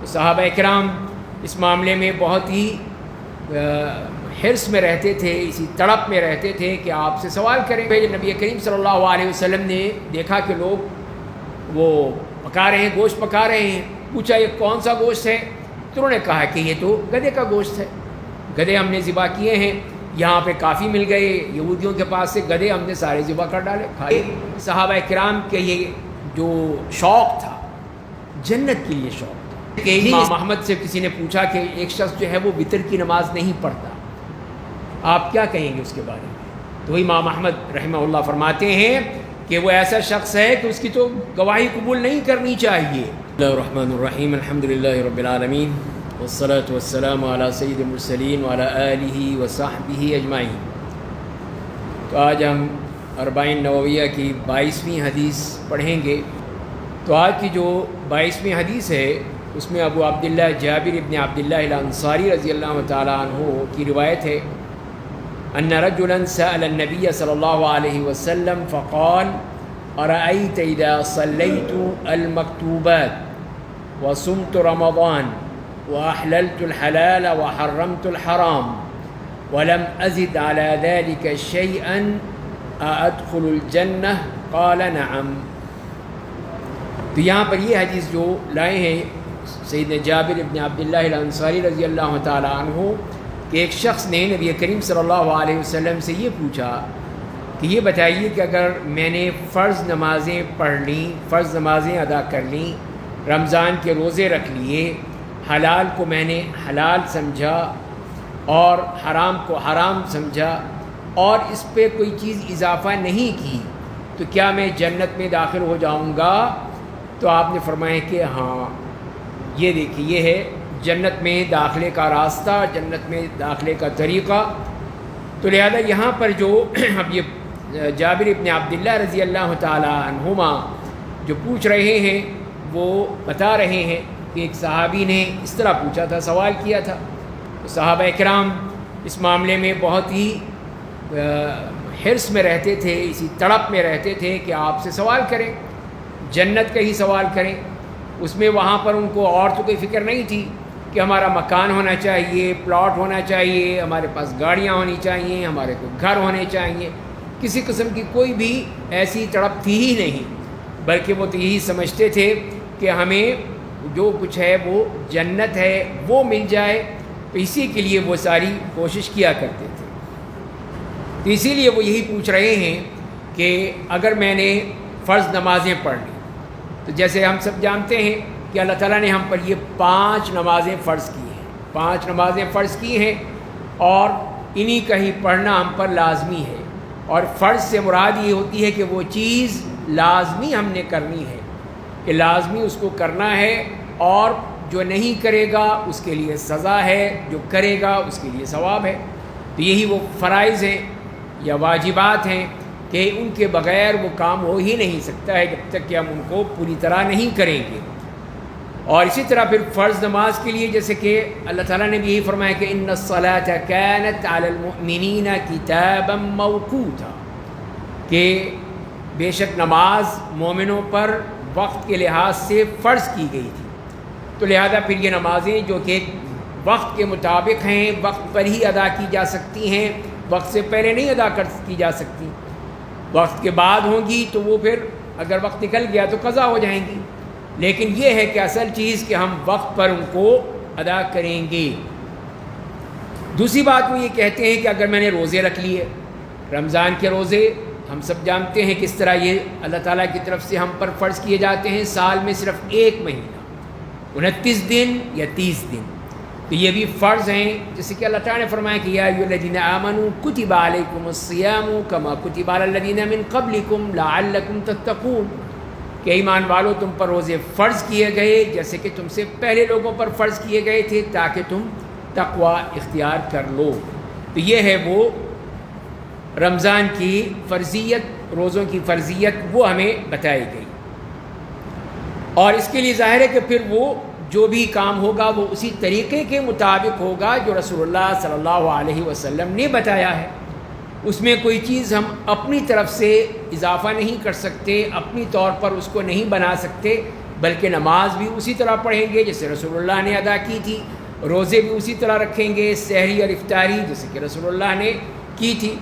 صحابہ اکرام اس معاملے میں بہت ہی حرص میں رہتے تھے، اسی تڑپ میں رہتے تھے کہ آپ سے سوال کریں۔ جب نبی کریم صلی اللہ علیہ وسلم نے دیکھا کہ لوگ وہ پکا رہے ہیں، گوشت پکا رہے ہیں، پوچھا یہ کون سا گوشت ہے؟ تو انہوں نے کہا کہ یہ تو گدھے کا گوشت ہے، گدھے ہم نے ذبح کیے ہیں، یہاں پہ کافی مل گئے، یہودیوں کے پاس سے گدھے ہم نے سارے ذبح کر ڈالے کھائے۔ صحابہ کرام کے یہ جو شوق تھا، جنت کے لیے شوق تھا کہ امام احمد سے کسی نے پوچھا کہ ایک شخص جو ہے وہ وتر کی نماز نہیں پڑھتا، آپ کیا کہیں گے اس کے بارے میں؟ تو امام احمد رحمہ اللہ فرماتے ہیں کہ وہ ایسا شخص ہے کہ اس کی تو گواہی قبول نہیں کرنی چاہیے۔ اللہ الرحمن الرحیم، الحمدللہ رب العالمین، والصلاة والسلام علی سید المرسلین وعلی آلہ وصحبہ اجمعین۔ تو آج ہم اربعین نوویہ کی 22ویں حدیث پڑھیں گے۔ تو آج کی جو 22ویں حدیث ہے اس میں ابو عبداللہ جابر ابن عبداللہ الانصاری رضی اللہ تعالیٰ عنہ کی روایت ہے ان رجلا سأل النبي صلی اللہ علیہ وسلم فقال ارأيت اذا صليت المكتوبات وصمت رمضان وأحللت الحلال وحرمت الحرام ولم أزد على ذلك شيئا أأدخل الجنة قال نعم۔ تو یہاں پر یہ حدیث جو لائے ہیں سیدنا جابر ابن عبداللہ الانصاری رضی اللہ تعالیٰ عنہ کہ ایک شخص نے نبی کریم صلی اللہ علیہ وسلم سے یہ پوچھا کہ یہ بتائیے کہ اگر میں نے فرض نمازیں پڑھ لیں، فرض نمازیں ادا کر لیں، رمضان کے روزے رکھ لیے، حلال کو میں نے حلال سمجھا اور حرام کو حرام سمجھا اور اس پہ کوئی چیز اضافہ نہیں کی، تو کیا میں جنت میں داخل ہو جاؤں گا؟ تو آپ نے فرمایا کہ ہاں، یہ دیکھیے یہ ہے جنت میں داخلے کا راستہ، جنت میں داخلے کا طریقہ۔ تو لہذا یہاں پر جو اب یہ جابر ابن عبداللہ رضی اللہ تعالی عنہما جو پوچھ رہے ہیں وہ بتا رہے ہیں کہ ایک صحابی نے اس طرح پوچھا تھا، سوال کیا تھا۔ تو صحابہ اکرام اس معاملے میں بہت ہی حرص میں رہتے تھے، اسی تڑپ میں رہتے تھے کہ آپ سے سوال کریں، جنت کا ہی سوال کریں۔ اس میں وہاں پر ان کو اور تو کوئی فکر نہیں تھی کہ ہمارا مکان ہونا چاہیے، پلاٹ ہونا چاہیے، ہمارے پاس گاڑیاں ہونی چاہیے، ہمارے کو گھر ہونے چاہیے، کسی قسم کی کوئی بھی ایسی تڑپ تھی ہی نہیں، بلکہ وہ تو یہی سمجھتے تھے کہ ہمیں جو کچھ ہے وہ جنت ہے وہ مل جائے، تو اسی کے لیے وہ ساری کوشش کیا کرتے تھے۔ تو اسی لیے وہ یہی پوچھ رہے ہیں کہ اگر میں نے فرض نمازیں پڑھ لی، تو جیسے ہم سب جانتے ہیں کہ اللہ تعالیٰ نے ہم پر یہ 5 نمازیں فرض کی ہیں، 5 نمازیں فرض کی ہیں اور انہی کا ہی پڑھنا ہم پر لازمی ہے، اور فرض سے مراد یہ ہوتی ہے کہ وہ چیز لازمی ہم نے کرنی ہے، کہ لازمی اس کو کرنا ہے، اور جو نہیں کرے گا اس کے لیے سزا ہے، جو کرے گا اس کے لیے ثواب ہے۔ تو یہی وہ فرائض ہیں یا واجبات ہیں کہ ان کے بغیر وہ کام ہو ہی نہیں سکتا ہے جب تک کہ ہم ان کو پوری طرح نہیں کریں گے۔ اور اسی طرح پھر فرض نماز کے لیے جیسے کہ اللہ تعالیٰ نے بھی یہی فرمایا کہ ان الصلاۃ کانت علی المؤمنین کتابا موقوتا، کہ بے شک نماز مومنوں پر وقت کے لحاظ سے فرض کی گئی تھی۔ تو لہذا پھر یہ نمازیں جو کہ وقت کے مطابق ہیں، وقت پر ہی ادا کی جا سکتی ہیں، وقت سے پہلے نہیں ادا کی جا سکتی، وقت کے بعد ہوں گی تو وہ پھر اگر وقت نکل گیا تو قضا ہو جائیں گی۔ لیکن یہ ہے کہ اصل چیز کہ ہم وقت پر ان کو ادا کریں گے۔ دوسری بات وہ یہ کہتے ہیں کہ اگر میں نے روزے رکھ لیے، رمضان کے روزے ہم سب جانتے ہیں کس طرح یہ اللہ تعالیٰ کی طرف سے ہم پر فرض کیے جاتے ہیں، سال میں صرف 1 مہینہ، 29 دن یا 30 دن، تو یہ بھی فرض ہیں، جیسے کہ اللہ تعالیٰ نے فرمایا کہ یا ایھا الذین آمنوا کتب علیکم الصیام کما کتب علی الذین من قبلکم لعلکم تتقون، کہ ایمان والو تم پر روزے فرض کیے گئے جیسے کہ تم سے پہلے لوگوں پر فرض کیے گئے تھے تاکہ تم تقوی اختیار کر لو۔ تو یہ ہے وہ رمضان کی فرضیت، روزوں کی فرضیت وہ ہمیں بتائی گئی، اور اس کے لیے ظاہر ہے کہ پھر وہ جو بھی کام ہوگا وہ اسی طریقے کے مطابق ہوگا جو رسول اللہ صلی اللہ علیہ وسلم نے بتایا ہے۔ اس میں کوئی چیز ہم اپنی طرف سے اضافہ نہیں کر سکتے، اپنی طور پر اس کو نہیں بنا سکتے، بلکہ نماز بھی اسی طرح پڑھیں گے جیسے رسول اللہ نے ادا کی تھی، روزے بھی اسی طرح رکھیں گے، سحری اور افطاری جیسے کہ رسول اللہ نے کی تھی۔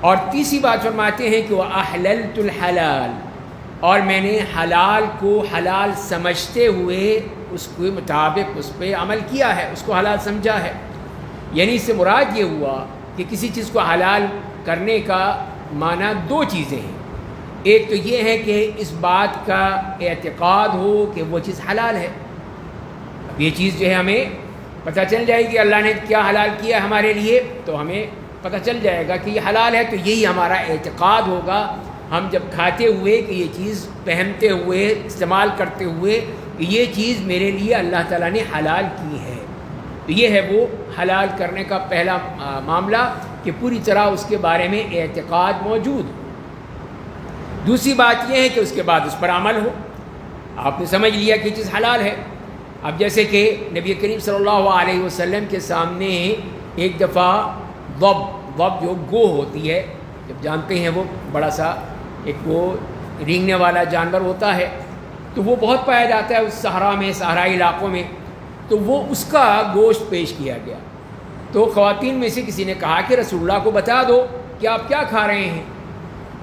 اور تیسری بات فرماتے ہیں کہ وَأَحْلَلْتُ الْحَلَالَ، اور میں نے حلال کو حلال سمجھتے ہوئے اس کے مطابق اس پہ عمل کیا ہے، اس کو حلال سمجھا ہے۔ یعنی اس سے مراد یہ ہوا کہ کسی چیز کو حلال کرنے کا معنی دو چیزیں ہیں۔ ایک تو یہ ہے کہ اس بات کا اعتقاد ہو کہ وہ چیز حلال ہے۔ اب یہ چیز جو ہے ہمیں پتہ چل جائے گی اللہ نے کیا حلال کیا ہے ہمارے لیے، تو ہمیں پتہ چل جائے گا کہ یہ حلال ہے، تو یہی ہمارا اعتقاد ہوگا ہم جب کھاتے ہوئے کہ یہ چیز پہنتے ہوئے استعمال کرتے ہوئے کہ یہ چیز میرے لیے اللہ تعالیٰ نے حلال کی ہے۔ تو یہ ہے وہ حلال کرنے کا پہلا معاملہ کہ پوری طرح اس کے بارے میں اعتقاد موجود ہو۔ دوسری بات یہ ہے کہ اس کے بعد اس پر عمل ہو۔ آپ نے سمجھ لیا کہ یہ چیز حلال ہے۔ اب جیسے کہ نبی کریم صلی اللہ علیہ وسلم کے سامنے ایک دفعہ ضب جو گو ہوتی ہے، جب جانتے ہیں وہ بڑا سا ایک وہ رینگنے والا جانور ہوتا ہے، تو وہ بہت پایا جاتا ہے اس صحرا میں، صحرائی علاقوں میں، تو وہ اس کا گوشت پیش کیا گیا۔ تو خواتین میں سے کسی نے کہا کہ رسول اللہ کو بتا دو کہ آپ کیا کھا رہے ہیں،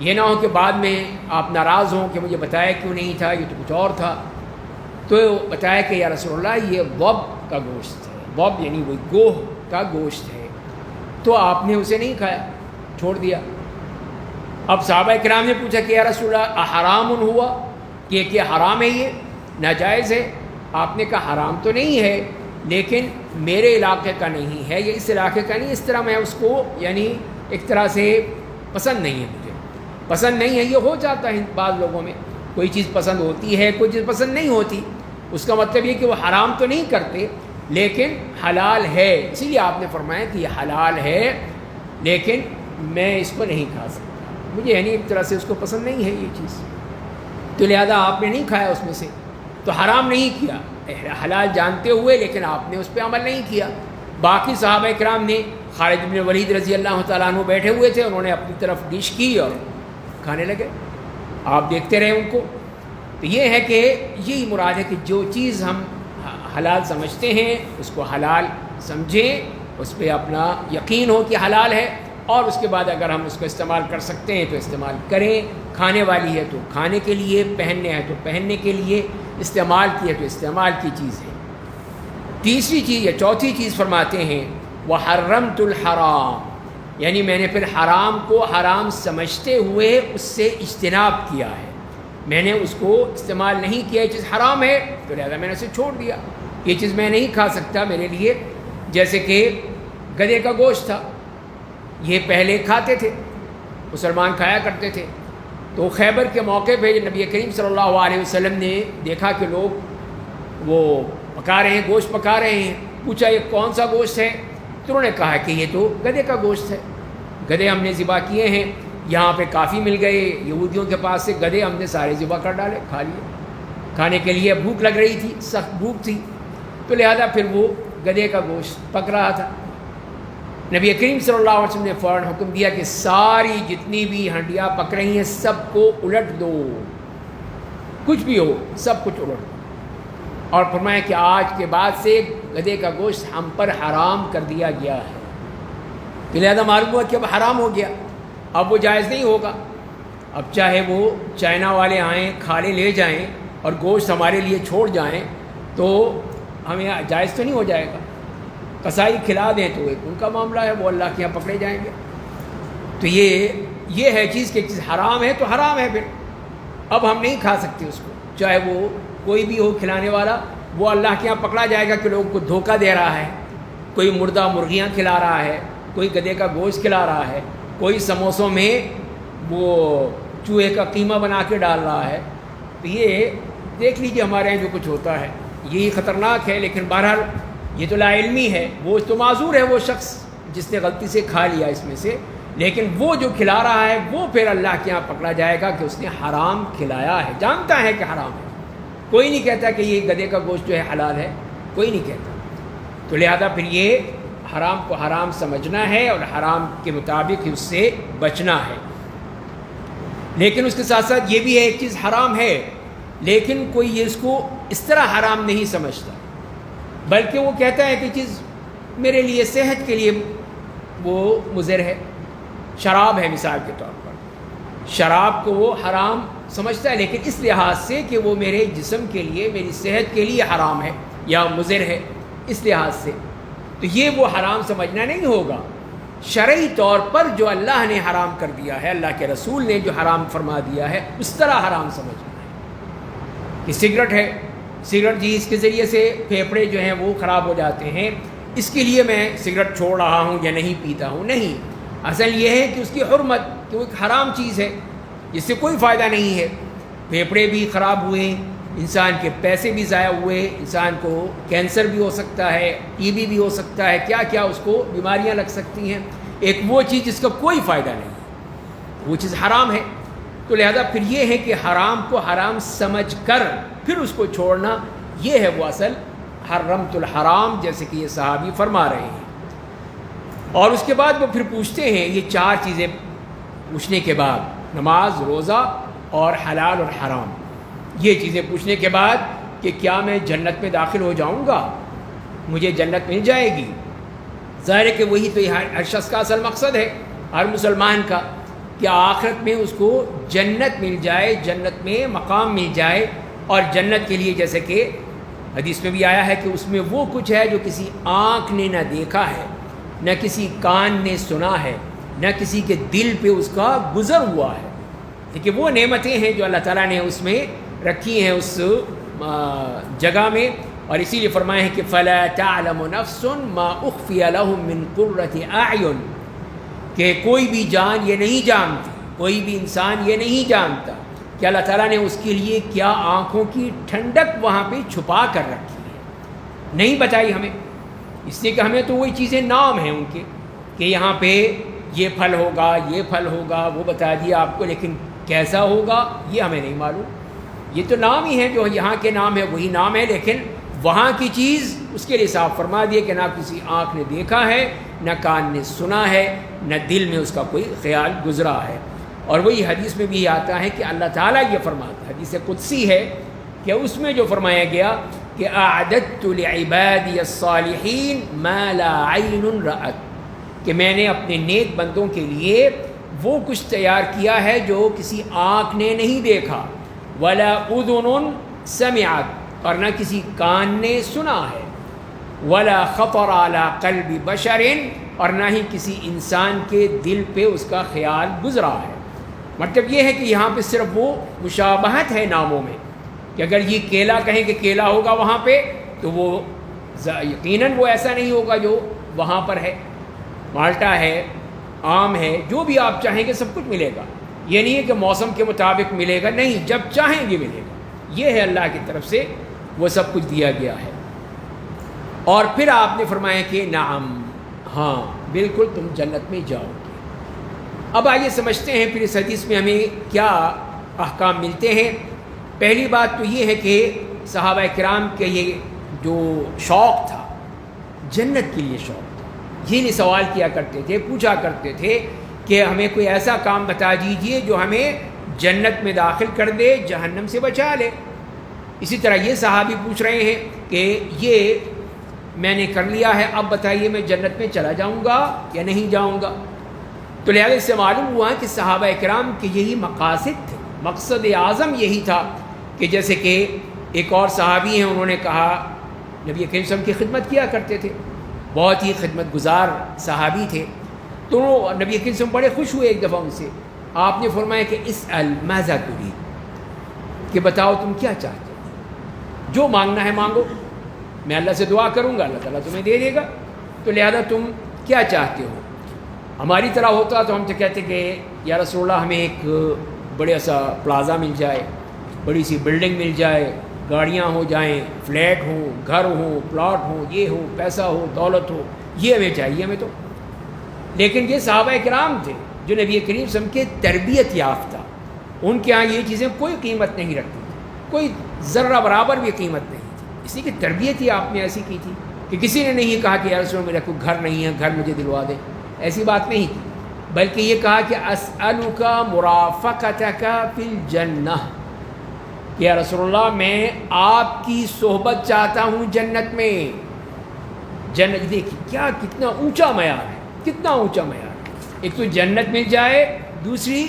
یہ نہ ہو کہ بعد میں آپ ناراض ہوں کہ مجھے بتایا کیوں نہیں تھا، یہ تو کچھ اور تھا۔ تو بتایا کہ یا رسول اللہ یہ ضب کا گوشت ہے، ضب یعنی وہ گوہ کا گوشت ہے۔ تو آپ نے اسے نہیں کھایا، چھوڑ دیا۔ اب صحابہ کرام نے پوچھا کہ یا رسول اللہ احرام ہوا، کہ کیا حرام ہے، یہ ناجائز ہے؟ آپ نے کہا حرام تو نہیں ہے، لیکن میرے علاقے کا نہیں ہے، یہ اس علاقے کا نہیں، اس طرح میں اس کو یعنی ایک طرح سے پسند نہیں ہے، مجھے پسند نہیں ہے۔ یہ ہو جاتا ہے بعض لوگوں میں، کوئی چیز پسند ہوتی ہے، کوئی چیز پسند نہیں ہوتی، اس کا مطلب یہ کہ وہ حرام تو نہیں کرتے لیکن حلال ہے، اسی لیے آپ نے فرمایا کہ یہ حلال ہے لیکن میں اس کو نہیں کھا سکتا، مجھے یعنی ایک طرح سے اس کو پسند نہیں ہے یہ چیز، تو لہذا آپ نے نہیں کھایا اس میں سے، تو حرام نہیں کیا، حلال جانتے ہوئے لیکن آپ نے اس پہ عمل نہیں کیا۔ باقی صحابہ کرام نے، خالد بن ولید رضی اللہ تعالیٰ عنہ بیٹھے ہوئے تھے، انہوں نے اپنی طرف ڈش کی اور کھانے لگے، آپ دیکھتے رہے ان کو۔ تو یہ ہے کہ یہی مراد ہے کہ جو چیز ہم حلال سمجھتے ہیں اس کو حلال سمجھیں، اس پہ اپنا یقین ہو کہ حلال ہے، اور اس کے بعد اگر ہم اس کو استعمال کر سکتے ہیں تو استعمال کریں، کھانے والی ہے تو کھانے کے لیے، پہننے ہے تو پہننے کے لیے، استعمال کی ہے تو استعمال کی چیز ہے۔ تیسری چیز یا چوتھی چیز فرماتے ہیں وَحَرَّمْتُ الْحَرَامَ، یعنی میں نے پھر حرام کو حرام سمجھتے ہوئے اس سے اجتناب کیا ہے، میں نے اس کو استعمال نہیں کیا، یہ چیز حرام ہے تو لہذا میں نے اسے چھوڑ دیا، یہ چیز میں نہیں کھا سکتا میرے لیے۔ جیسے کہ گدھے کا گوشت تھا، یہ پہلے کھاتے تھے، مسلمان کھایا کرتے تھے، تو خیبر کے موقع پہ جب نبی کریم صلی اللہ علیہ وسلم نے دیکھا کہ لوگ وہ پکا رہے ہیں، گوشت پکا رہے ہیں، پوچھا یہ کون سا گوشت ہے، تو انہوں نے کہا کہ یہ تو گدھے کا گوشت ہے، گدھے ہم نے ذبح کیے ہیں، یہاں پہ کافی مل گئے، یہودیوں کے پاس سے گدھے ہم نے سارے ذبح کر ڈالے، کھا لیے، کھانے کے لیے بھوک لگ رہی تھی، سخت بھوک تھی، تو لہذا پھر وہ گدھے کا گوشت پک رہا تھا۔ نبی کریم صلی اللہ علیہ وسلم نے فوراً حکم دیا کہ ساری جتنی بھی ہنڈیاں پک رہی ہیں سب کو الٹ دو، کچھ بھی ہو سب کچھ الٹ دو، اور فرمایا کہ آج کے بعد سے گدھے کا گوشت ہم پر حرام کر دیا گیا ہے۔ تو لہذا معلوم ہوا کہ اب حرام ہو گیا، اب وہ جائز نہیں ہوگا۔ اب چاہے وہ چائنا والے آئیں کھالے لے جائیں اور گوشت ہمارے لیے چھوڑ جائیں تو ہمیں جائز تو نہیں ہو جائے گا، قصائی کھلا دیں تو ایک ان کا معاملہ ہے، وہ اللہ کے یہاں پکڑے جائیں گے۔ تو یہ ہے چیز کہ چیز حرام ہے تو حرام ہے، پھر اب ہم نہیں کھا سکتے اس کو، چاہے وہ کوئی بھی ہو کھلانے والا، وہ اللہ کے یہاں پکڑا جائے گا کہ لوگوں کو دھوکہ دے رہا ہے، کوئی مردہ مرغیاں کھلا رہا ہے، کوئی گدھے کا گوشت کھلا رہا ہے، کوئی سموسوں میں وہ چوہے کا قیمہ بنا کے ڈال رہا ہے۔ تو یہ دیکھ لیجیے ہمارے یہاں جو کچھ ہوتا ہے، یہی خطرناک ہے، لیکن بہرحال یہ تو لا علمی ہے، وہ تو معذور ہے وہ شخص جس نے غلطی سے کھا لیا اس میں سے، لیکن وہ جو کھلا رہا ہے وہ پھر اللہ کے یہاں پکڑا جائے گا کہ اس نے حرام کھلایا ہے، جانتا ہے کہ حرام ہے۔ کوئی نہیں کہتا کہ یہ گدھے کا گوشت جو ہے حلال ہے، کوئی نہیں کہتا۔ تو لہذا پھر یہ حرام کو حرام سمجھنا ہے اور حرام کے مطابق اس سے بچنا ہے۔ لیکن اس کے ساتھ ساتھ یہ بھی ہے ایک چیز حرام ہے لیکن کوئی یہ اس کو اس طرح حرام نہیں سمجھتا، بلکہ وہ کہتا ہے کہ چیز میرے لیے صحت کے لیے وہ مضر ہے۔ شراب ہے مثال کے طور پر، شراب کو وہ حرام سمجھتا ہے لیکن اس لحاظ سے کہ وہ میرے جسم کے لیے، میری صحت کے لیے حرام ہے یا مضر ہے، اس لحاظ سے تو یہ وہ حرام سمجھنا نہیں ہوگا۔ شرعی طور پر جو اللہ نے حرام کر دیا ہے، اللہ کے رسول نے جو حرام فرما دیا ہے، اس طرح حرام سمجھنا ہے۔ کہ سگریٹ ہے، سگریٹ جی اس کے ذریعے سے پھیپھڑے جو ہیں وہ خراب ہو جاتے ہیں، اس کے لیے میں سگریٹ چھوڑ رہا ہوں یا نہیں پیتا ہوں، نہیں، اصل یہ ہے کہ اس کی حرمت، کہ وہ ایک حرام چیز ہے جس سے کوئی فائدہ نہیں ہے، پھیپھڑے بھی خراب ہوئے، انسان کے پیسے بھی ضائع ہوئے، انسان کو کینسر بھی ہو سکتا ہے، ٹی بی بھی ہو سکتا ہے، کیا کیا اس کو بیماریاں لگ سکتی ہیں، ایک وہ چیز جس کا کوئی فائدہ نہیں ہے، وہ چیز حرام ہے۔ تو لہذا پھر یہ ہے کہ حرام کو حرام سمجھ کر پھر اس کو چھوڑنا، یہ ہے وہ اصل حرمت الحرام، جیسے کہ یہ صحابی فرما رہے ہیں۔ اور اس کے بعد وہ پھر پوچھتے ہیں، یہ چار چیزیں پوچھنے کے بعد، نماز، روزہ اور حلال اور حرام، یہ چیزیں پوچھنے کے بعد کہ کیا میں جنت میں داخل ہو جاؤں گا، مجھے جنت مل جائے گی؟ ظاہر ہے کہ وہی تو ہر شخص کا اصل مقصد ہے، ہر مسلمان کا، کہ آخرت میں اس کو جنت مل جائے، جنت میں مقام مل جائے۔ اور جنت کے لیے جیسے کہ حدیث میں بھی آیا ہے کہ اس میں وہ کچھ ہے جو کسی آنکھ نے نہ دیکھا ہے، نہ کسی کان نے سنا ہے، نہ کسی کے دل پہ اس کا گزر ہوا ہے۔ دیکھیے وہ نعمتیں ہیں جو اللہ تعالیٰ نے اس میں رکھی ہیں، اس جگہ میں، اور اسی لیے فرمایا ہے کہ فَلَا تَعْلَمُ نَفْسٌ مَا أُخْفِيَ لَهُم مِّن قُرَّةِ أَعْيُنٍ، کہ کوئی بھی جان یہ نہیں جانتی، کوئی بھی انسان یہ نہیں جانتا کہ اللہ تعالیٰ نے اس کے لیے کیا آنکھوں کی ٹھنڈک وہاں پہ چھپا کر رکھی ہے، نہیں بتائی ہمیں، اس لیے کہ ہمیں تو وہی چیزیں نام ہیں ان کے، کہ یہاں پہ یہ پھل ہوگا، یہ پھل ہوگا، وہ بتا دیا آپ کو، لیکن کیسا ہوگا یہ ہمیں نہیں معلوم۔ یہ تو نام ہی ہے، جو یہاں کے نام ہے وہی نام ہے، لیکن وہاں کی چیز اس کے لیے صاف فرما دیا کہ نہ کسی آنکھ نے دیکھا ہے، نہ کان نے سنا ہے، نہ دل میں اس کا کوئی خیال گزرا ہے۔ اور وہی حدیث میں بھی آتا ہے کہ اللہ تعالیٰ یہ فرماتا ہے، حدیث قدسی ہے کہ اس میں جو فرمایا گیا کہ اعددت لعبادی الصالحین ما لا عین رأت، کہ میں نے اپنے نیک بندوں کے لیے وہ کچھ تیار کیا ہے جو کسی آنکھ نے نہیں دیکھا، ولا اذن سمعت، اور نہ کسی کان نے سنا ہے، ولا خطر علی قلب بشر، اور نہ ہی کسی انسان کے دل پہ اس کا خیال گزرا ہے۔ مطلب یہ ہے کہ یہاں پہ صرف وہ مشابہت ہے ناموں میں، کہ اگر یہ کیلا کہیں کہ کیلا ہوگا وہاں پہ تو وہ یقیناً وہ ایسا نہیں ہوگا جو وہاں پر ہے، مالٹا ہے، آم ہے، جو بھی آپ چاہیں گے سب کچھ ملے گا، یہ نہیں ہے کہ موسم کے مطابق ملے گا، نہیں، جب چاہیں گے ملے گا، یہ ہے اللہ کی طرف سے وہ سب کچھ دیا گیا ہے۔ اور پھر آپ نے فرمایا کہ نعم، ہاں بالکل تم جنت میں جاؤ گے۔ اب آئیے سمجھتے ہیں پھر اس حدیث میں ہمیں کیا احکام ملتے ہیں۔ پہلی بات تو یہ ہے کہ صحابہ کرام کے یہ جو شوق تھا، جنت کے لیے شوق تھا، یہ نہیں سوال کیا کرتے تھے، پوچھا کرتے تھے کہ ہمیں کوئی ایسا کام بتا دیجئے جو ہمیں جنت میں داخل کر دے، جہنم سے بچا لے۔ اسی طرح یہ صحابی پوچھ رہے ہیں کہ یہ میں نے کر لیا ہے، اب بتائیے میں جنت میں چلا جاؤں گا یا نہیں جاؤں گا؟ تو لہذا اس سے معلوم ہوا کہ صحابہ کرام کے یہی مقاصد تھے، مقصد اعظم یہی تھا کہ جیسے کہ ایک اور صحابی ہیں، انہوں نے کہا نبی کریم صلی اللہ علیہ وسلم کی خدمت کیا کرتے تھے، بہت ہی خدمت گزار صحابی تھے، تو نبی کریم صلی اللہ علیہ وسلم بڑے خوش ہوئے ایک دفعہ ان سے، آپ نے فرمایا کہ اسأل ماذا تريد، کہ بتاؤ تم کیا چاہتے ہو، جو مانگنا ہے مانگو، میں اللہ سے دعا کروں گا، اللہ تعالیٰ تمہیں دے دے گا، تو لہذا تم کیا چاہتے ہو؟ ہماری طرح ہوتا تو ہم تو کہتے کہ یا رسول اللہ ہمیں ایک بڑے سا پلازا مل جائے، بڑی سی بلڈنگ مل جائے، گاڑیاں ہو جائیں، فلیٹ ہوں، گھر ہوں، پلاٹ ہوں، یہ ہو، پیسہ ہو، دولت ہو، یہ ہمیں چاہیے ہمیں تو۔ لیکن یہ صحابہ کرام تھے جو نبی کریم صلی اللہ علیہ وسلم کے تربیت یافتہ، ان کے ہاں یہ چیزیں کوئی قیمت نہیں رکھتی تھی، کوئی ذرہ برابر بھی قیمت نہیں تھی، اسی کی تربیت ہی آپ نے ایسی کی تھی کہ کسی نے نہیں کہا کہ یا رسول اللہ میرا کوئی گھر نہیں ہے، گھر مجھے دلوا دے، ایسی بات نہیں تھی، بلکہ یہ کہا کہ اسألک مرافقتک فی الجنہ، کہ یا رسول اللہ میں آپ کی صحبت چاہتا ہوں جنت میں. جنت دیکھیے کیا کتنا اونچا معیار ہے، کتنا اونچا معیار ہے. ایک تو جنت مل جائے، دوسری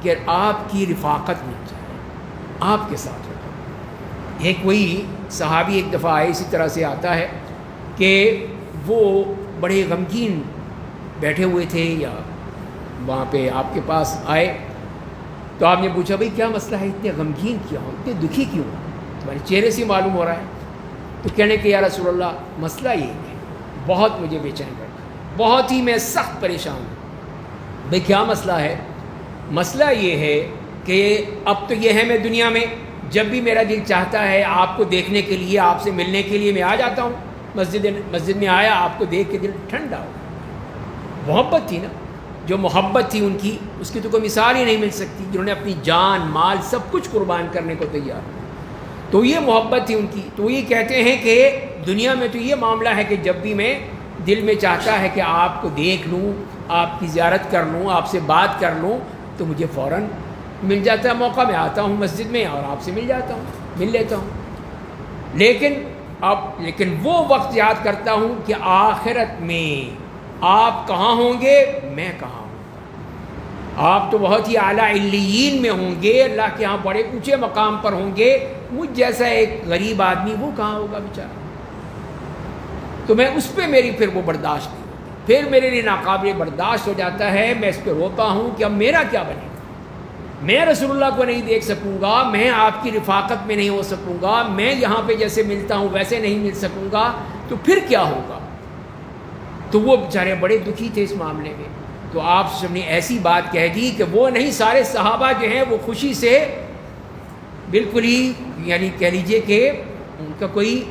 کہ آپ کی رفاقت مل جائے، آپ کے ساتھ ہوگا. ایک وہی صحابی ایک دفعہ آئے، اسی طرح سے آتا ہے کہ وہ بڑے غمگین بیٹھے ہوئے تھے یا وہاں پہ آپ کے پاس آئے تو آپ نے پوچھا بھائی کیا مسئلہ ہے، اتنے غمگین کیوں ہو، اتنے دکھی کیوں ہو، تمہارے چہرے سے معلوم ہو رہا ہے. تو کہنے کہ یا رسول اللہ مسئلہ یہ ہے بہت مجھے بے چین رکھا، بہت ہی میں سخت پریشان ہوں. بھائی کیا مسئلہ ہے؟ مسئلہ یہ ہے کہ اب تو یہ ہے میں دنیا میں جب بھی میرا دل چاہتا ہے آپ کو دیکھنے کے لیے، آپ سے ملنے کے لیے میں آ جاتا ہوں. مسجد میں آیا، آپ کو دیکھ کے دل ٹھنڈا ہو. محبت تھی نا، جو محبت تھی ان کی، اس کی تو کوئی مثال ہی نہیں مل سکتی، جنہوں نے اپنی جان مال سب کچھ قربان کرنے کو تیار. تو یہ محبت تھی ان کی. تو یہ کہتے ہیں کہ دنیا میں تو یہ معاملہ ہے کہ جب بھی میں دل میں چاہتا ہے کہ آپ کو دیکھ لوں، آپ کی زیارت کر لوں، آپ سے بات کر لوں، تو مجھے فوراً مل جاتا ہے موقع. میں آتا ہوں مسجد میں اور آپ سے مل جاتا ہوں، مل لیتا ہوں. لیکن وہ وقت یاد کرتا ہوں کہ آخرت میں آپ کہاں ہوں گے، میں کہاں ہوں گا. آپ تو بہت ہی اعلیٰ علیین میں ہوں گے، اللہ کے ہاں بڑے اونچے مقام پر ہوں گے. مجھ جیسا ایک غریب آدمی وہ کہاں ہوگا بیچارہ. تو میں اس پہ میری پھر وہ برداشت نہیں ہوتی، پھر میرے لیے ناقابل برداشت ہو جاتا ہے. میں اس پہ روتا ہوں کہ اب میرا کیا بنے گا. میں رسول اللہ کو نہیں دیکھ سکوں گا، میں آپ کی رفاقت میں نہیں ہو سکوں گا، میں یہاں پہ جیسے ملتا ہوں ویسے نہیں مل سکوں گا، تو پھر کیا ہوگا. تو وہ بیچارے بڑے دکھی تھے اس معاملے میں. تو آپ سب نے ایسی بات کہہ دی کہ وہ نہیں، سارے صحابہ جو ہیں وہ خوشی سے بالکل ہی، یعنی کہہ لیجئے کہ ان کا کوئی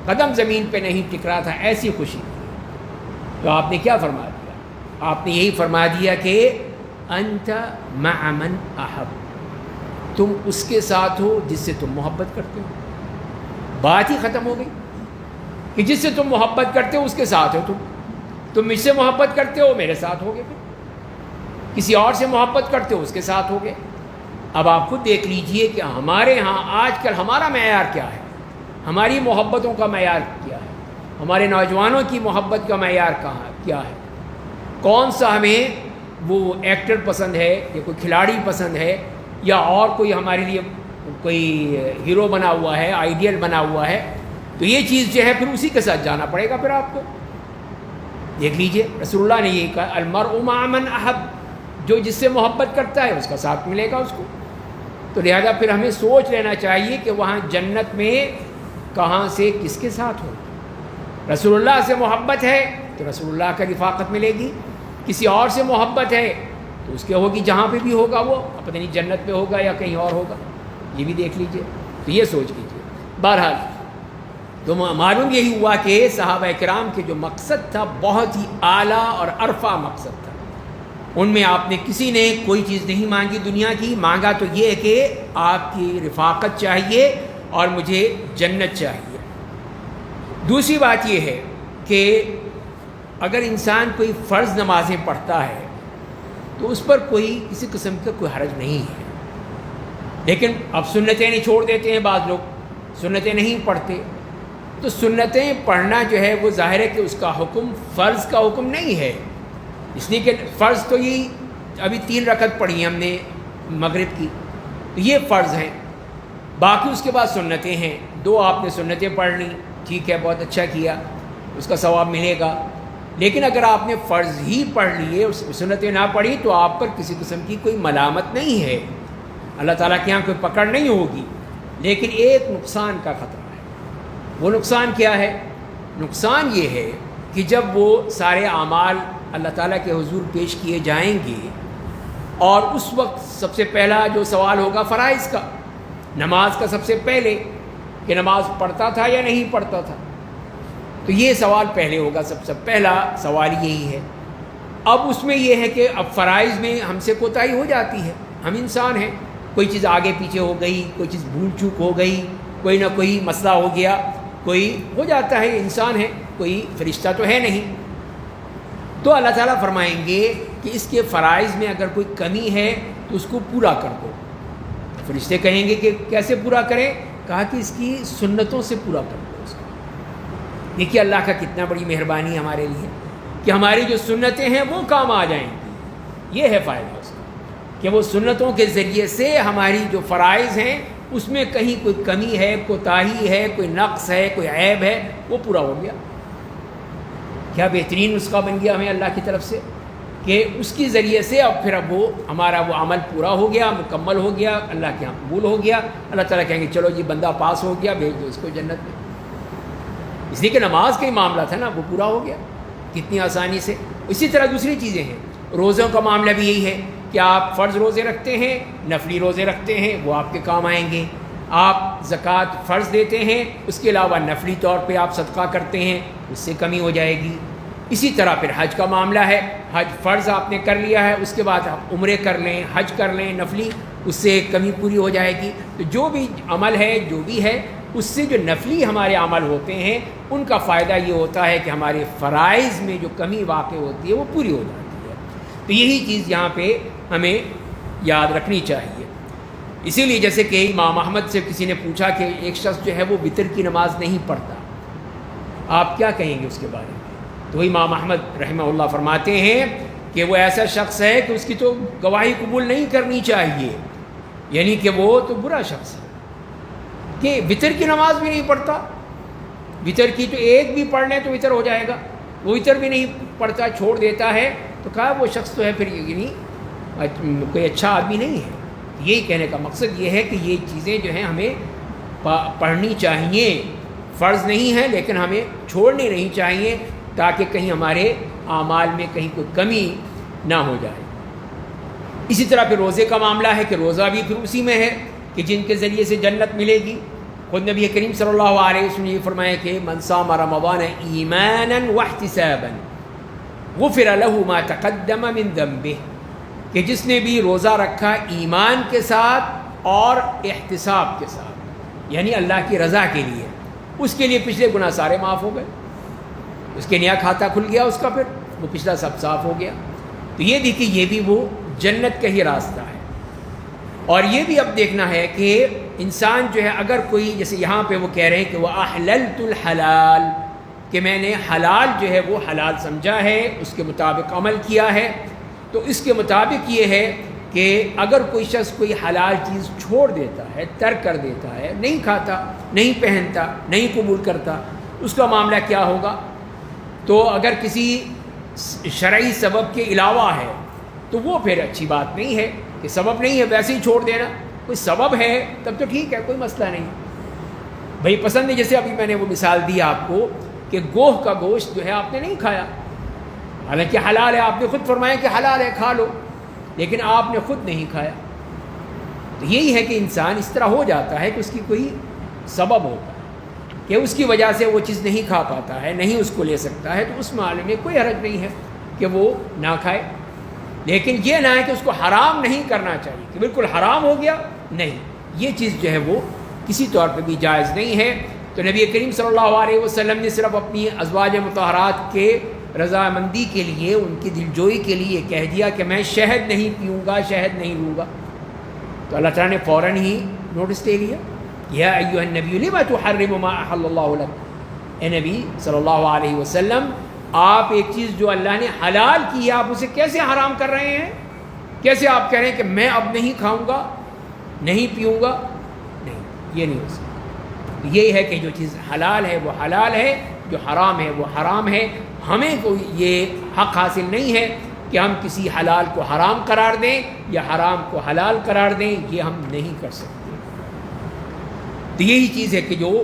قدم زمین پہ نہیں ٹک رہا تھا، ایسی خوشی تھی. تو آپ نے کیا فرما دیا؟ آپ نے یہی فرما دیا کہ انت مع من احب، تم اس کے ساتھ ہو جس سے تم محبت کرتے ہو. بات ہی ختم ہو گئی کہ جس سے تم محبت کرتے ہو اس کے ساتھ ہو. تم مجھ سے محبت کرتے ہو، میرے ساتھ ہوگے. پھر کسی اور سے محبت کرتے ہو، اس کے ساتھ ہوگے. اب آپ خود دیکھ لیجئے کہ ہمارے ہاں آج کل ہمارا معیار کیا ہے، ہماری محبتوں کا معیار کیا ہے، ہمارے نوجوانوں کی محبت کا معیار کیا ہے. کون سا ہمیں وہ ایکٹر پسند ہے یا کوئی کھلاڑی پسند ہے یا اور کوئی ہمارے لیے کوئی ہیرو بنا ہوا ہے، آئیڈیل بنا ہوا ہے. تو یہ چیز جو ہے پھر اسی کے ساتھ جانا پڑے گا. پھر آپ کو دیکھ لیجئے رسول اللہ نے یہ کہا المرء مع من احب، جو جس سے محبت کرتا ہے اس کا ساتھ ملے گا اس کو. تو لہذا پھر ہمیں سوچ لینا چاہیے کہ وہاں جنت میں کہاں سے کس کے ساتھ ہو. رسول اللہ سے محبت ہے تو رسول اللہ کا رفاقت ملے گی. کسی اور سے محبت ہے تو اس کے ہوگی، جہاں پہ بھی ہوگا وہ پتہ نہیں جنت پہ ہوگا یا کہیں اور ہوگا. یہ بھی دیکھ لیجئے. تو یہ سوچ لیجئے. بہرحال تو معلوم یہی ہوا کہ صحابہ کرام کے جو مقصد تھا بہت ہی اعلیٰ اور عرفہ مقصد تھا. ان میں آپ نے کسی نے کوئی چیز نہیں مانگی دنیا کی. مانگا تو یہ ہے کہ آپ کی رفاقت چاہیے اور مجھے جنت چاہیے. دوسری بات یہ ہے کہ اگر انسان کوئی فرض نمازیں پڑھتا ہے تو اس پر کوئی کسی قسم کا کوئی حرج نہیں ہے. لیکن اب سنتیں نہیں چھوڑ دیتے ہیں بعض لوگ، سنتیں نہیں پڑھتے. تو سنتیں پڑھنا جو ہے وہ ظاہر ہے کہ اس کا حکم فرض کا حکم نہیں ہے. اس لیے کہ فرض تو یہ ابھی 3 رکعت پڑھی ہیں ہم نے مغرب کی، تو یہ فرض ہیں. باقی اس کے بعد سنتیں ہیں. 2 آپ نے سنتیں پڑھ لیں، ٹھیک ہے، بہت اچھا کیا، اس کا ثواب ملے گا. لیکن اگر آپ نے فرض ہی پڑھ لیے، سنتیں نہ پڑھی، تو آپ پر کسی قسم کی کوئی ملامت نہیں ہے، اللہ تعالیٰ کے یہاں کوئی پکڑ نہیں ہوگی. لیکن ایک نقصان کا خطرہ ہے. وہ نقصان کیا ہے؟ نقصان یہ ہے کہ جب وہ سارے اعمال اللہ تعالیٰ کے حضور پیش کیے جائیں گے اور اس وقت سب سے پہلا جو سوال ہوگا فرائض کا، نماز کا سب سے پہلے کہ نماز پڑھتا تھا یا نہیں پڑھتا تھا. تو یہ سوال پہلے ہوگا، سب سے پہلا سوال یہی ہے. اب اس میں یہ ہے کہ اب فرائض میں ہم سے کوتاہی ہو جاتی ہے، ہم انسان ہیں، کوئی چیز آگے پیچھے ہو گئی، کوئی چیز بھول چوک ہو گئی، کوئی نہ کوئی مسئلہ ہو گیا، کوئی ہو جاتا ہے، انسان ہے، کوئی فرشتہ تو ہے نہیں. تو اللہ تعالیٰ فرمائیں گے کہ اس کے فرائض میں اگر کوئی کمی ہے تو اس کو پورا کر دو. فرشتے کہیں گے کہ کیسے پورا کریں؟ کہا کہ اس کی سنتوں سے پورا کر دو اس کو۔ دیکھیے اللہ کا کتنا بڑی مہربانی ہے ہمارے لیے کہ ہماری جو سنتیں ہیں وہ کام آ جائیں گی۔ یہ ہے فائدہ اس کا کہ وہ سنتوں کے ذریعے سے ہماری جو فرائض ہیں اس میں کہیں کوئی کمی ہے، کوتاہی ہے، کوئی نقص ہے، کوئی عیب ہے، وہ پورا ہو گیا۔ کیا بہترین نسخہ بن گیا ہمیں اللہ کی طرف سے کہ اس کے ذریعے سے اب وہ ہمارا وہ عمل پورا ہو گیا، مکمل ہو گیا، اللہ کے یہاں قبول ہو گیا۔ اللہ تعالیٰ کہیں گے چلو جی بندہ پاس ہو گیا، بھیج دو اس کو جنت میں۔ اس لیے کہ نماز کا ہی معاملہ تھا نا، وہ پورا ہو گیا کتنی آسانی سے۔ اسی طرح دوسری چیزیں ہیں، روزوں کا معاملہ بھی یہی ہے کہ آپ فرض روزے رکھتے ہیں، نفلی روزے رکھتے ہیں، وہ آپ کے کام آئیں گے۔ آپ زکوٰۃ فرض دیتے ہیں، اس کے علاوہ نفلی طور پہ آپ صدقہ کرتے ہیں، اس سے کمی ہو جائے گی۔ اسی طرح پھر حج کا معاملہ ہے، حج فرض آپ نے کر لیا ہے، اس کے بعد آپ عمرے کر لیں، حج کر لیں نفلی، اس سے کمی پوری ہو جائے گی۔ تو جو بھی عمل ہے، جو بھی ہے، اس سے جو نفلی ہمارے عمل ہوتے ہیں ان کا فائدہ یہ ہوتا ہے کہ ہمارے فرائض میں جو کمی واقع ہوتی ہے وہ پوری ہو جاتی ہے۔ تو یہی چیز یہاں پہ ہمیں یاد رکھنی چاہیے۔ اسی لیے جیسے کہ امام احمد سے کسی نے پوچھا کہ ایک شخص جو ہے وہ وتر کی نماز نہیں پڑھتا، آپ کیا کہیں گے اس کے بارے میں؟ تو امام احمد رحمہ اللہ فرماتے ہیں کہ وہ ایسا شخص ہے کہ اس کی تو گواہی قبول نہیں کرنی چاہیے، یعنی کہ وہ تو برا شخص ہے کہ وتر کی نماز بھی نہیں پڑھتا۔ وتر کی تو ایک بھی پڑھ لیں تو وتر ہو جائے گا، وہ وتر بھی نہیں پڑھتا، چھوڑ دیتا ہے، تو کہا وہ شخص تو ہے پھر یعنی کوئی اچھا آدمی نہیں ہے۔ یہی کہنے کا مقصد یہ ہے کہ یہ چیزیں جو ہیں ہمیں پڑھنی چاہیے، فرض نہیں ہے لیکن ہمیں چھوڑنی نہیں چاہیے تاکہ کہیں ہمارے اعمال میں کہیں کوئی کمی نہ ہو جائے۔ اسی طرح پھر روزے کا معاملہ ہے کہ روزہ بھی پھر اسی میں ہے کہ جن کے ذریعے سے جنت ملے گی۔ خود نبی کریم صلی اللہ علیہ وسلم نے یہ فرمایا کہ من صام رمضان ایمانا واحتسابا غفر له ما تقدم من ذنبه، کہ جس نے بھی روزہ رکھا ایمان کے ساتھ اور احتساب کے ساتھ، یعنی اللہ کی رضا کے لیے، اس کے لیے پچھلے گناہ سارے معاف ہو گئے، اس کے نیا کھاتا کھل گیا، اس کا پھر وہ پچھلا سب صاف ہو گیا۔ تو یہ دیکھیے یہ بھی وہ جنت کا ہی راستہ ہے۔ اور یہ بھی اب دیکھنا ہے کہ انسان جو ہے اگر کوئی، جیسے یہاں پہ وہ کہہ رہے ہیں کہ وہ احللت الحلال، کہ میں نے حلال جو ہے وہ حلال سمجھا ہے، اس کے مطابق عمل کیا ہے، تو اس کے مطابق یہ ہے کہ اگر کوئی شخص کوئی حلال چیز چھوڑ دیتا ہے، ترک کر دیتا ہے، نہیں کھاتا، نہیں پہنتا، نہیں قبول کرتا، اس کا معاملہ کیا ہوگا؟ تو اگر کسی شرعی سبب کے علاوہ ہے تو وہ پھر اچھی بات نہیں ہے کہ سبب نہیں ہے ویسے ہی چھوڑ دینا، کوئی سبب ہے تب تو ٹھیک ہے، کوئی مسئلہ نہیں بھائی پسند ہے۔ جیسے ابھی میں نے وہ مثال دی آپ کو کہ گوہ کا گوشت جو ہے آپ نے نہیں کھایا، حالانکہ حلال ہے، آپ نے خود فرمایا کہ حلال ہے کھا لو، لیکن آپ نے خود نہیں کھایا۔ تو یہی ہے کہ انسان اس طرح ہو جاتا ہے کہ اس کی کوئی سبب ہوتا ہے کہ اس کی وجہ سے وہ چیز نہیں کھا پاتا ہے، نہیں اس کو لے سکتا ہے، تو اس معاملے میں کوئی حرج نہیں ہے کہ وہ نہ کھائے۔ لیکن یہ نہ ہے کہ اس کو حرام نہیں کرنا چاہیے کہ بالکل حرام ہو گیا، نہیں، یہ چیز جو ہے وہ کسی طور پہ بھی جائز نہیں ہے۔ تو نبی کریم صلی اللہ علیہ وسلم نے صرف اپنی ازواج مطہرات کے رضامندی کے لیے، ان کی دلجوئی کے لیے کہہ دیا کہ میں شہد نہیں پیوں گا، شہد نہیں لوں گا، تو اللہ تعالیٰ نے فوراً ہی نوٹس دے لیا، یا ایھا النبی لما تحرم ما احل اللہ لک، اے نبی صلی اللہ علیہ وسلم آپ ایک چیز جو اللہ نے حلال کی ہے آپ اسے کیسے حرام کر رہے ہیں؟ کیسے آپ کہہ رہے ہیں کہ میں اب نہیں کھاؤں گا، نہیں پیوں گا؟ نہیں، یہ نہیں ہو سکتا۔ یہی ہے کہ جو چیز حلال ہے وہ حلال ہے، جو حرام ہے وہ حرام ہے۔ ہمیں کوئی یہ حق حاصل نہیں ہے کہ ہم کسی حلال کو حرام قرار دیں یا حرام کو حلال قرار دیں، یہ ہم نہیں کر سکتے۔ تو یہی چیز ہے کہ جو،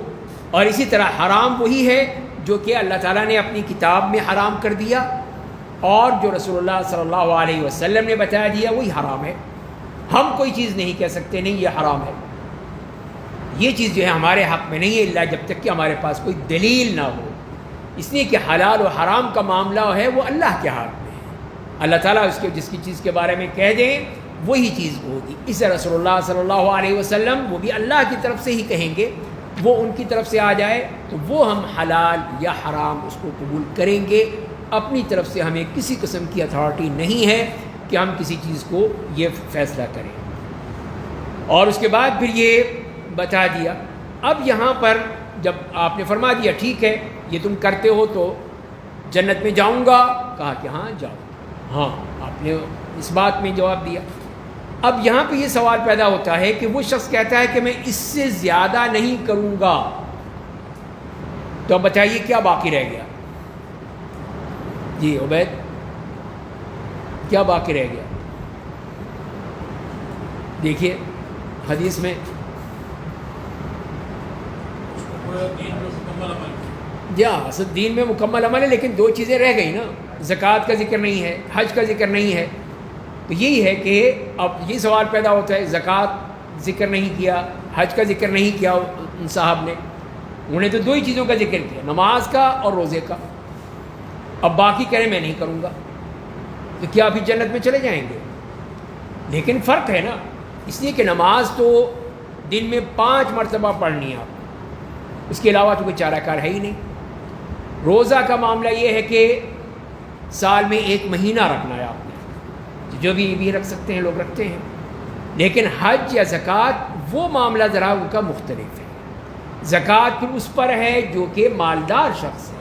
اور اسی طرح حرام وہی ہے جو کہ اللہ تعالیٰ نے اپنی کتاب میں حرام کر دیا، اور جو رسول اللہ صلی اللہ علیہ وسلم نے بتا دیا وہی حرام ہے۔ ہم کوئی چیز نہیں کہہ سکتے نہیں یہ حرام ہے، یہ چیز جو ہے ہمارے حق میں نہیں ہے الا جب تک کہ ہمارے پاس کوئی دلیل نہ ہو۔ اس لیے کہ حلال و حرام کا معاملہ ہے وہ اللہ کے ہاتھ میں ہے، اللہ تعالیٰ اس کے جس کی چیز کے بارے میں کہہ دیں وہی چیز ہوگی۔ اس رسول اللہ صلی اللہ علیہ وسلم وہ بھی اللہ کی طرف سے ہی کہیں گے، وہ ان کی طرف سے آ جائے تو وہ ہم حلال یا حرام اس کو قبول کریں گے۔ اپنی طرف سے ہمیں کسی قسم کی اتھارٹی نہیں ہے کہ ہم کسی چیز کو یہ فیصلہ کریں۔ اور اس کے بعد پھر یہ بتا دیا. اب یہاں پر جب آپ نے فرما دیا ٹھیک ہے یہ تم کرتے ہو تو جنت میں جاؤں گا, کہا کہ ہاں جاؤ. ہاں آپ نے اس بات میں جواب دیا. اب یہاں پہ یہ سوال پیدا ہوتا ہے کہ وہ شخص کہتا ہے کہ میں اس سے زیادہ نہیں کروں گا, تو اب بتائیے کیا باقی رہ گیا؟ جی عبید, کیا باقی رہ گیا؟ دیکھیے حدیث میں جی ہاں اصل دین میں مکمل عمل ہے, لیکن دو چیزیں رہ گئی نا, زکوٰۃ کا ذکر نہیں ہے, حج کا ذکر نہیں ہے. تو یہی ہے کہ اب یہ سوال پیدا ہوتا ہے زکوٰۃ ذکر نہیں کیا, حج کا ذکر نہیں کیا ان صاحب نے, انہوں نے تو دو ہی چیزوں کا ذکر کیا, نماز کا اور روزے کا. اب باقی کہہ رہے میں نہیں کروں گا, تو کیا ابھی جنت میں چلے جائیں گے؟ لیکن فرق ہے نا, اس لیے کہ نماز تو دن میں 5 مرتبہ پڑھنی ہے آپ کو, اس کے علاوہ تو کوئی چارہ کار ہے ہی نہیں. روزہ کا معاملہ یہ ہے کہ سال میں 1 مہینہ رکھنا ہے آپ نے, جو بھی رکھ سکتے ہیں لوگ رکھتے ہیں. لیکن حج یا زکوٰۃ وہ معاملہ ذرا ان کا مختلف ہے. زکوٰۃ پھر اس پر ہے جو کہ مالدار شخص ہے.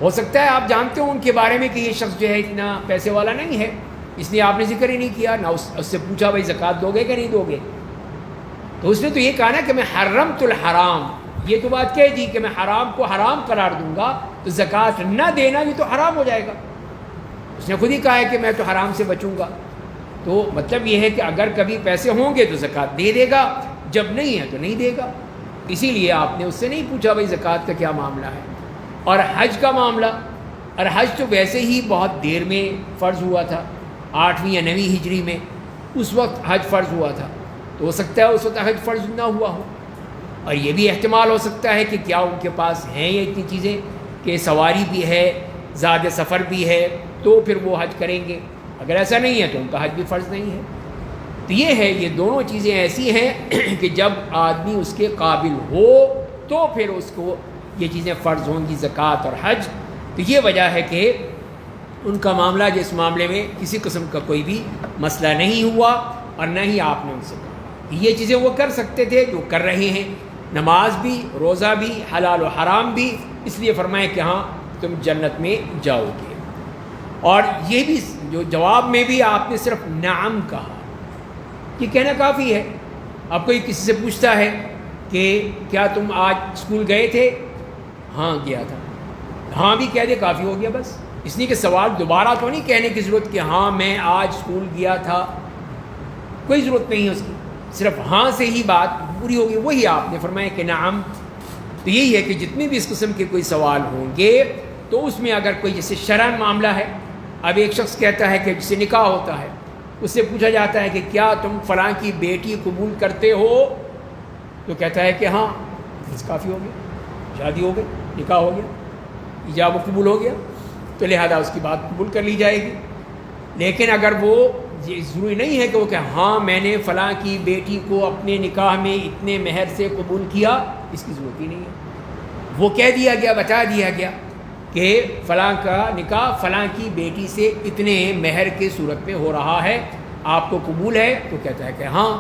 ہو سکتا ہے آپ جانتے ہو ان کے بارے میں کہ یہ شخص جو ہے اتنا پیسے والا نہیں ہے, اس لیے آپ نے ذکر ہی نہیں کیا, نہ اس سے پوچھا بھائی زکوٰۃ دو گے کہ نہیں دو گے. تو اس نے تو یہ کہا نا کہ میں حرمت الحرام, یہ تو بات کہہ دی کہ میں حرام کو حرام قرار دوں گا, تو زکوٰۃ نہ دینا یہ تو حرام ہو جائے گا. اس نے خود ہی کہا ہے کہ میں تو حرام سے بچوں گا. تو مطلب یہ ہے کہ اگر کبھی پیسے ہوں گے تو زکوٰۃ دے دے گا, جب نہیں ہے تو نہیں دے گا. اسی لیے آپ نے اس سے نہیں پوچھا بھائی زکوٰۃ کا کیا معاملہ ہے. اور حج کا معاملہ, اور حج تو ویسے ہی بہت دیر میں فرض ہوا تھا, 8ویں یا 9ویں ہجری میں اس وقت حج فرض ہوا تھا. تو ہو سکتا ہے اس وقت حج فرض نہ ہوا ہو, اور یہ بھی احتمال ہو سکتا ہے کہ کیا ان کے پاس ہیں یہ اتنی چیزیں کہ سواری بھی ہے, زیادہ سفر بھی ہے, تو پھر وہ حج کریں گے. اگر ایسا نہیں ہے تو ان کا حج بھی فرض نہیں ہے. تو یہ ہے, یہ دونوں چیزیں ایسی ہیں کہ جب آدمی اس کے قابل ہو تو پھر اس کو یہ چیزیں فرض ہوں گی, زکوٰۃ اور حج. تو یہ وجہ ہے کہ ان کا معاملہ جس معاملے میں کسی قسم کا کوئی بھی مسئلہ نہیں ہوا, اور نہ ہی آپ نے ان سے کہا. یہ چیزیں وہ کر سکتے تھے جو کر رہے ہیں, نماز بھی, روزہ بھی, حلال و حرام بھی, اس لیے فرمائے کہ ہاں تم جنت میں جاؤ گے. اور یہ بھی جو جواب میں بھی آپ نے صرف نعم کہا, یہ کہنا کافی ہے. اب کوئی کسی سے پوچھتا ہے کہ کیا تم آج اسکول گئے تھے؟ ہاں گیا تھا. ہاں بھی کہہ دے کافی ہو گیا بس. اس لیے کہ سوال دوبارہ تو نہیں کہنے کی ضرورت کہ ہاں میں آج اسکول گیا تھا, کوئی ضرورت نہیں ہے اس کی, صرف ہاں سے ہی بات پوری ہوگی. وہی آپ نے فرمایا کہ نعم. تو یہی ہے کہ جتنے بھی اس قسم کے کوئی سوال ہوں گے تو اس میں اگر کوئی جیسے شرعن معاملہ ہے, اب ایک شخص کہتا ہے کہ جسے نکاح ہوتا ہے, اس سے پوچھا جاتا ہے کہ کیا تم فلاں کی بیٹی قبول کرتے ہو؟ تو کہتا ہے کہ ہاں, بس کافی ہو گیا, شادی ہو گئی, نکاح ہو گیا, ایجاب و قبول ہو گیا, تو لہذا اس کی بات قبول کر لی جائے گی. لیکن اگر وہ یہ ضروری نہیں ہے کہ وہ کہ ہاں میں نے فلاں کی بیٹی کو اپنے نکاح میں اتنے مہر سے قبول کیا, اس کی ضرورت ہی نہیں ہے. وہ کہہ دیا گیا, بتا دیا گیا کہ فلاں کا نکاح فلاں کی بیٹی سے اتنے مہر کی صورت میں ہو رہا ہے, آپ کو قبول ہے؟ تو کہتا ہے کہ ہاں.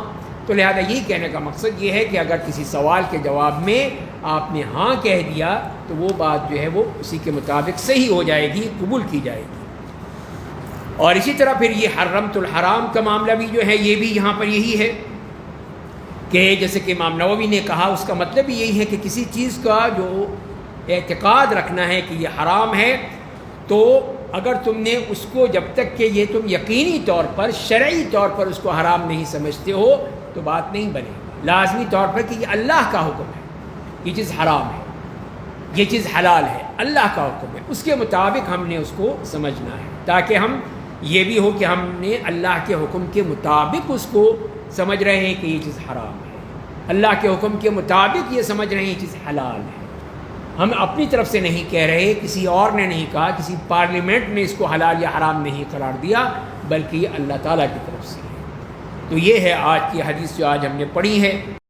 تو لہذا یہی کہنے کا مقصد یہ ہے کہ اگر کسی سوال کے جواب میں آپ نے ہاں کہہ دیا تو وہ بات جو ہے وہ اسی کے مطابق صحیح ہو جائے گی, قبول کی جائے گی. اور اسی طرح پھر یہ حرمت الحرام کا معاملہ بھی جو ہے یہ بھی یہاں پر یہی ہے کہ جیسے کہ امام نووی نے کہا, اس کا مطلب بھی یہی ہے کہ کسی چیز کا جو اعتقاد رکھنا ہے کہ یہ حرام ہے, تو اگر تم نے اس کو جب تک کہ یہ تم یقینی طور پر شرعی طور پر اس کو حرام نہیں سمجھتے ہو تو بات نہیں بنے. لازمی طور پر کہ یہ اللہ کا حکم ہے, یہ چیز حرام ہے, یہ چیز حلال ہے, اللہ کا حکم ہے, اس کے مطابق ہم نے اس کو سمجھنا ہے, تاکہ ہم یہ بھی ہو کہ ہم نے اللہ کے حکم کے مطابق اس کو سمجھ رہے ہیں کہ یہ چیز حرام ہے, اللہ کے حکم کے مطابق یہ سمجھ رہے ہیں یہ چیز حلال ہے. ہم اپنی طرف سے نہیں کہہ رہے, کسی اور نے نہیں کہا, کسی پارلیمنٹ نے اس کو حلال یا حرام نہیں قرار دیا, بلکہ یہ اللہ تعالیٰ کی طرف سے ہے. تو یہ ہے آج کی حدیث جو آج ہم نے پڑھی ہے.